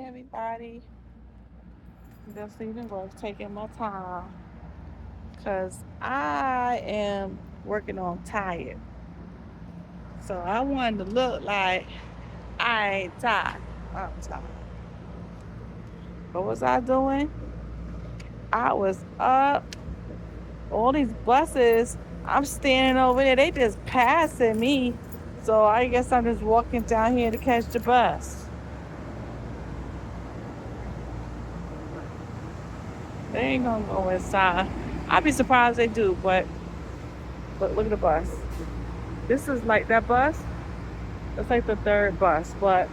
Everybody. Just leaving work, taking my time because I am working on tired. So I wanted to look like I ain't tired. I'm tired. What was I doing? I was up. All these buses, I'm standing over there. They just passing me. So I guess I'm just walking down here to catch the bus. They ain't gonna go inside. I'd be surprised they do, but look at the bus. This is like that bus. It's like the third bus, but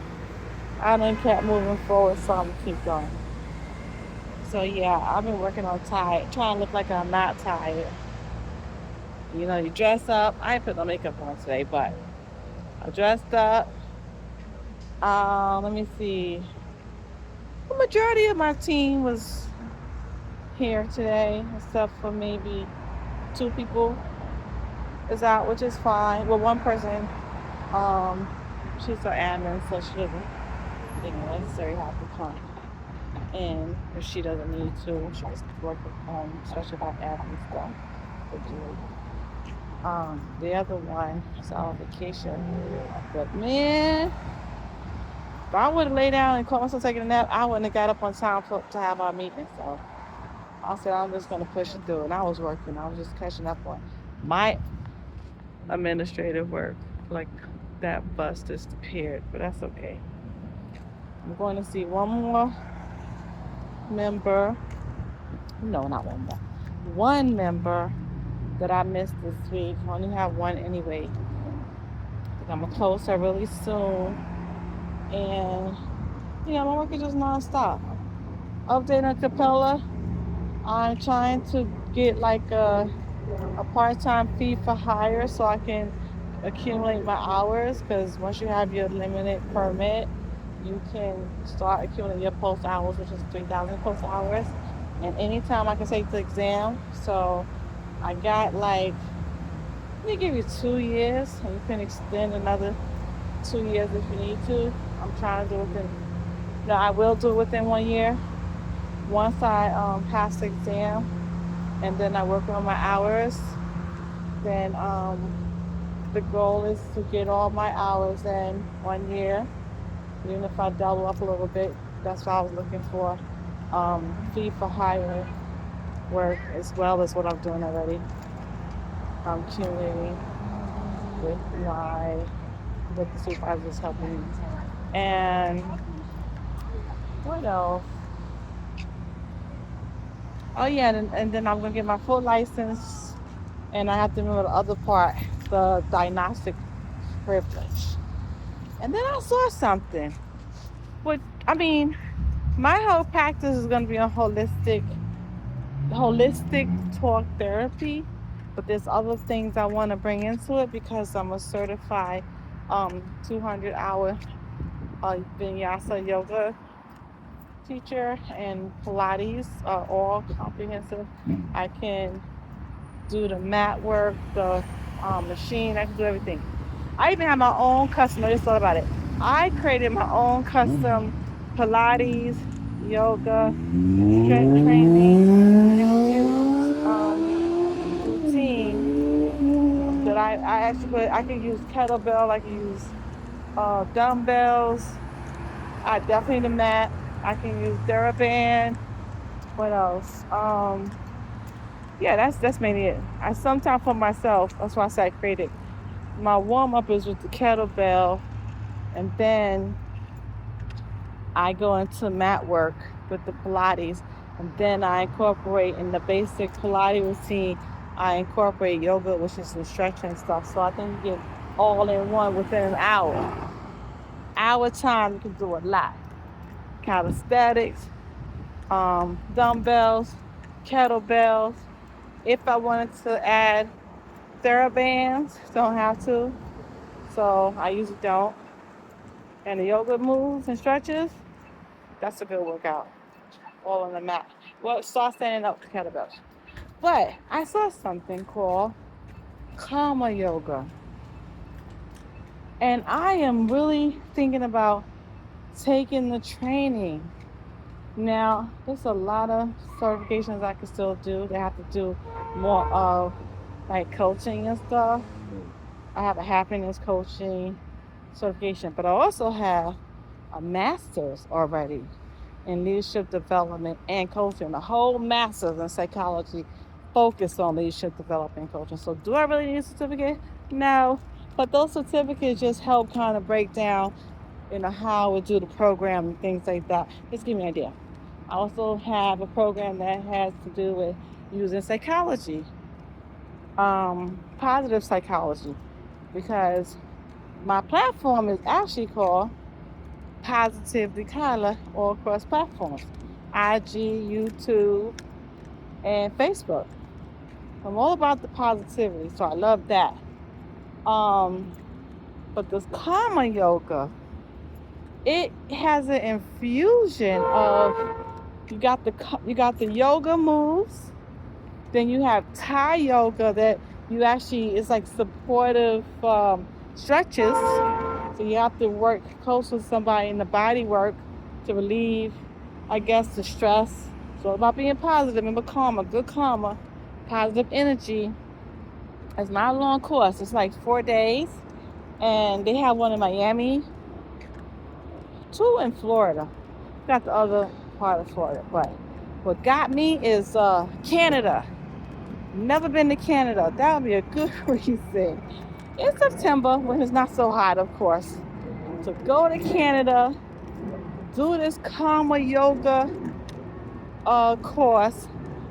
I done kept moving forward, so I'm gonna keep going. So yeah, I've been working on tired, trying to look like I'm not tired. You know, you dress up. I ain't put no makeup on today, but I dressed up. Let me see. The majority of my team was here today, except for maybe two people is out, which is fine. Well, one person, um, she's an admin, so she doesn't, necessarily have to come. And if she doesn't need to, she just work from home, especially if I have admin stuff to do. The other one is on vacation. But man, if I would have laid down and called myself taking a nap, I wouldn't have got up on time to have our meeting. So I said I'm just gonna push it through. And I was working. I was just catching up on my administrative work. Like that bus disappeared, but that's okay. I'm going to see one more member. No, not one more. One member that I missed this week. I only have one anyway. I'm gonna close her really soon. And yeah, my work is just nonstop. Updating Capella. I'm trying to get like a part-time fee for hire so I can accumulate my hours because once you have your limited permit, you can start accumulating your post hours, which is 3,000 post hours. And anytime I can take the exam. So I got like, they give you 2 years and you can extend another 2 years if you need to. I'm trying to do it within, no, I will do it within 1 year. Once I pass the exam and then I work on my hours, then the goal is to get all my hours in 1 year. Even if I double up a little bit, that's what I was looking for. Fee for hire work as well as what I'm doing already. I'm accumulating with my with the supervisors helping me. And what else? Oh yeah, and then I'm gonna get my full license, and I have to remember the other part, the diagnostic privilege. And then I saw something. But I mean, my whole practice is gonna be on holistic talk therapy, but there's other things I want to bring into it because I'm a certified 200-hour vinyasa yoga teacher and Pilates are all comprehensive. I can do the mat work, the machine. I can do everything. I even have my own custom. I just thought about it. I created my own custom Pilates, yoga, strength training, routine that I actually I can use kettlebell. I can use dumbbells. I definitely the mat. I can use TheraBand. What else? Yeah, that's mainly it. I sometimes for myself. That's why I say I created. My warm up is with the kettlebell, and then I go into mat work with the Pilates, and then I incorporate in the basic Pilates routine. I incorporate yoga, which is some stretching stuff. So I think you get all in one within an hour. Hour time, you can do a lot. Calisthenics, dumbbells, kettlebells. If I wanted to add TheraBands, don't have to. So I usually don't. And the yoga moves and stretches, that's a good workout. All on the mat. Well, start standing up with kettlebells. But I saw something called Karma Yoga. And I am really thinking about taking the training. Now, there's a lot of certifications I can still do. They have to do more of like coaching and stuff. I have a happiness coaching certification, but I also have a master's already in leadership development and coaching, a whole master's in psychology focused on leadership development and coaching. So do I really need a certificate? No. But those certificates just help kind of break down, how we do the program and things like that. Just give me an idea. I also have a program that has to do with using psychology, positive psychology, because my platform is actually called Positive Decala all across platforms, IG, YouTube, and Facebook. I'm all about the positivity, so I love that. But this karma yoga, it has an infusion of you got the yoga moves, then you have Thai yoga that you actually it's like supportive stretches. So you have to work close with somebody in the body work to relieve, I guess, the stress. So about being positive, remember karma, good karma, positive energy. It's not a long course. It's like 4 days. And they have one in Miami, 2 in Florida. Got the other part of Florida. But what got me is Canada. Never been to Canada. That would be a good reason. In September, when it's not so hot, of course. So go to Canada, do this karma yoga course,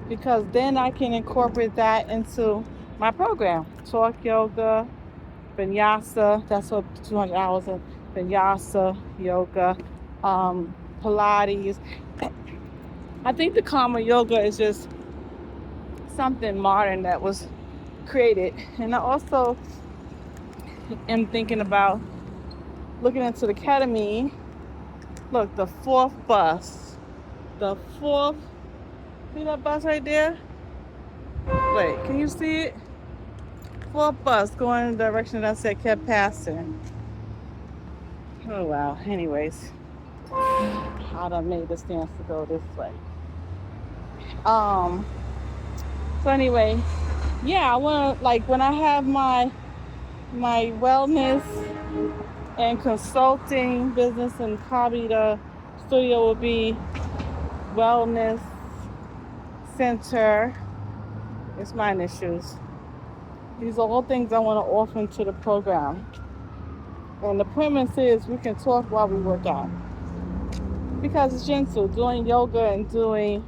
because then I can incorporate that into my program. Talk yoga, vinyasa, that's what 200 hours of vinyasa yoga, Pilates. I think the karma yoga is just something modern that was created. And I also am thinking about looking into the ketamine. Look, the 4th bus. The 4th, see that bus right there? Wait, can you see it? 4th bus going in the direction that I said kept passing. Oh wow, anyways. I done made the stance to go this way. So anyway, yeah, I wanna, like, when I have my wellness and consulting business, and probably the studio will be wellness center. It's mind issues. These are all things I want to offer into the program. And the premise is we can talk while we work out. Because it's gentle. Doing yoga and doing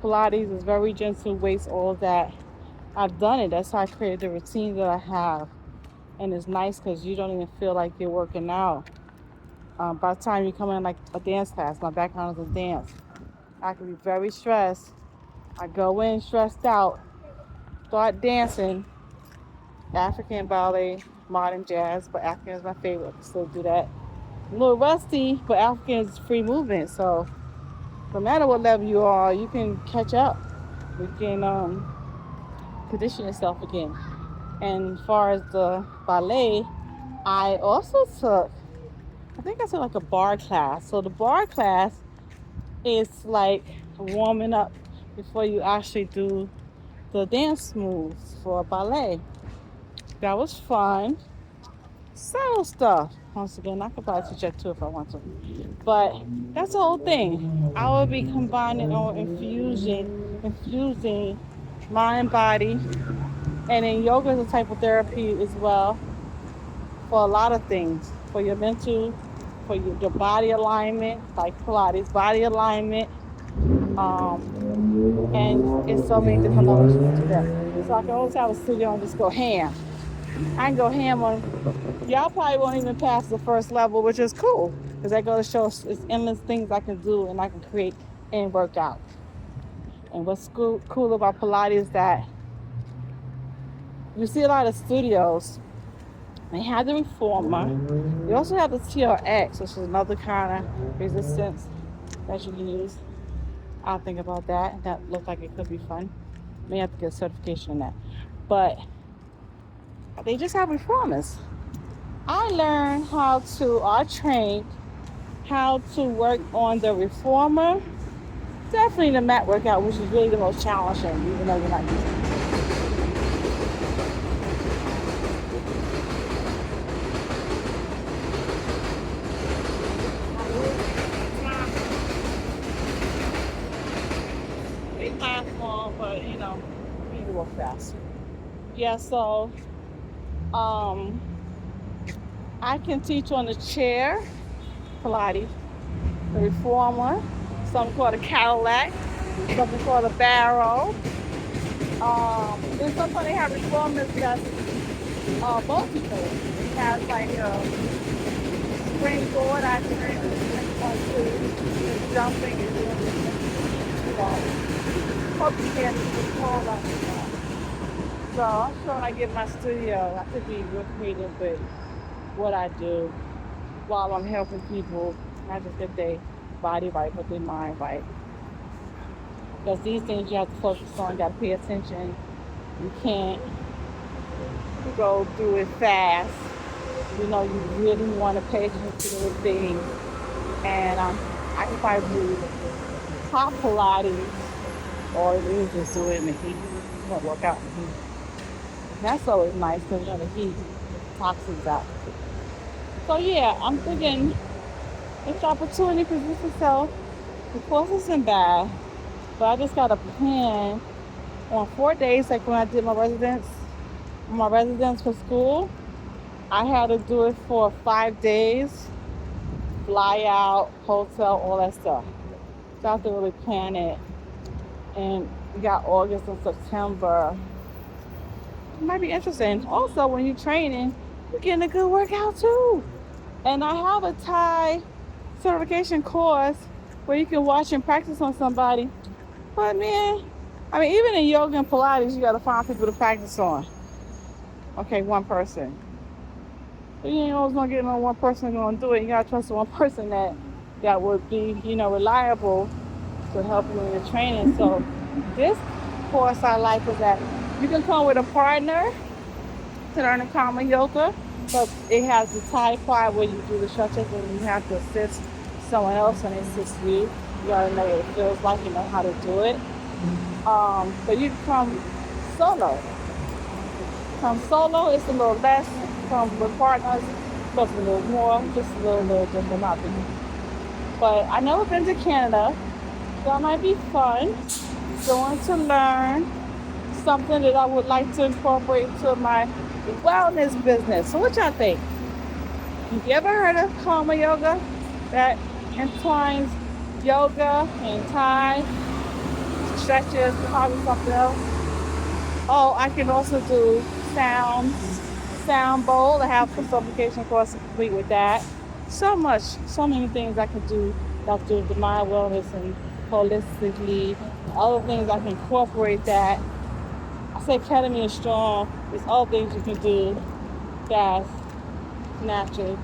Pilates is very gentle, weights, all that. I've done it. That's how I created the routine that I have. And it's nice because you don't even feel like you're working out. By the time you come in like a dance class, my background is in dance. I can be very stressed. I go in stressed out, start dancing, African ballet, modern jazz, but African is my favorite. I can still do that. A little rusty, but African is free movement. So no matter what level you are, you can catch up. You can condition yourself again. And as far as the ballet, I also took, I think I took like a bar class. So the bar class is like warming up before you actually do the dance moves for ballet. That was fun. Subtle stuff. Once again, I could probably teach that too if I want to. But that's the whole thing. I will be combining or infusing mind, body, and then yoga is a type of therapy as well for a lot of things. For your mental, for your body alignment, like Pilates, body alignment. And it's so many different levels to that. So I can always have a studio and just go ham. I can go ham on, y'all probably won't even pass the first level, which is cool. Because that goes to show it's endless things I can do and I can create and work out. And what's cool about Pilates is that you see a lot of studios. They have the reformer. You also have the TRX, which is another kind of resistance that you can use. I'll think about that. That looks like it could be fun. May have to get a certification in that. But they just have reformers. I trained how to work on the reformer. Definitely the mat workout, which is really the most challenging, even though you're not used to it. It lasts long, but you need to work fast. Yeah, so um, I can teach on the chair, Pilates, the reformer, something called a Cadillac, something called a barrel. Then sometimes they have reformers that's multiple. It has like a springboard, I think, onto jumping and doing hope you can call up. So I'm sure when I get my studio, I could be real creative with what I do while I'm helping people not just get their body right, but their mind right. Because these things you have to focus on, you got to pay attention. You can't go through it fast. You really want to pay attention to the things. And I can probably do hot Pilates or you just do it in the heat. You want to work out in the heat. That's always nice because the heat toxins out. So yeah, I'm thinking if the opportunity presents itself, the course isn't bad, but I just got a plan on 4 days, like when I did my residence for school. I had to do it for 5 days, fly out, hotel, all that stuff. So I have to really plan it. And we got August and September. It might be interesting. Also, when you're training, you're getting a good workout too. And I have a Thai certification course where you can watch and practice on somebody. But man, even in yoga and Pilates, you got to find people to practice on. Okay, one person. But you ain't always gonna get no one person gonna do it. You gotta trust the one person that would be, reliable to help you in your training. So this course I like is that you can come with a partner to learn the Karma Yoga, but it has the Thai part where you do the stretches and you have to assist someone else and assist you. You gotta know what it feels like, you know how to do it. But you can come solo. Come solo, it's a little less. Come with partners, plus a little more, just a little different opinion. But I never been to Canada, so that might be fun. So I want to learn something that I would like to incorporate into my wellness business. So what y'all think? Have you ever heard of Karma Yoga? That entwines yoga and Thai stretches, probably something else. Oh, I can also do sound bowl. I have a certification course complete with that. So many things I can do that do the mind wellness and holistically. Other things I can incorporate that. I say ketamine is strong. There's other things you can do that's natural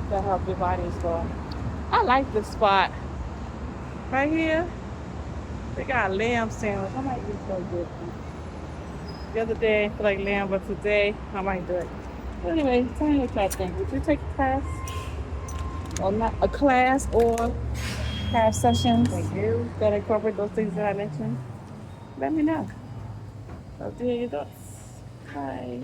that help your body as well. I like this spot right here. They got a lamb sandwich. I might just go get it. The other day, I feel like lamb, but today I might do it. But anyway, tell me what y'all think. Would you take a class? Or not a class or have sessions that incorporate those things that I mentioned? Let me know. I'll do your thoughts. Bye.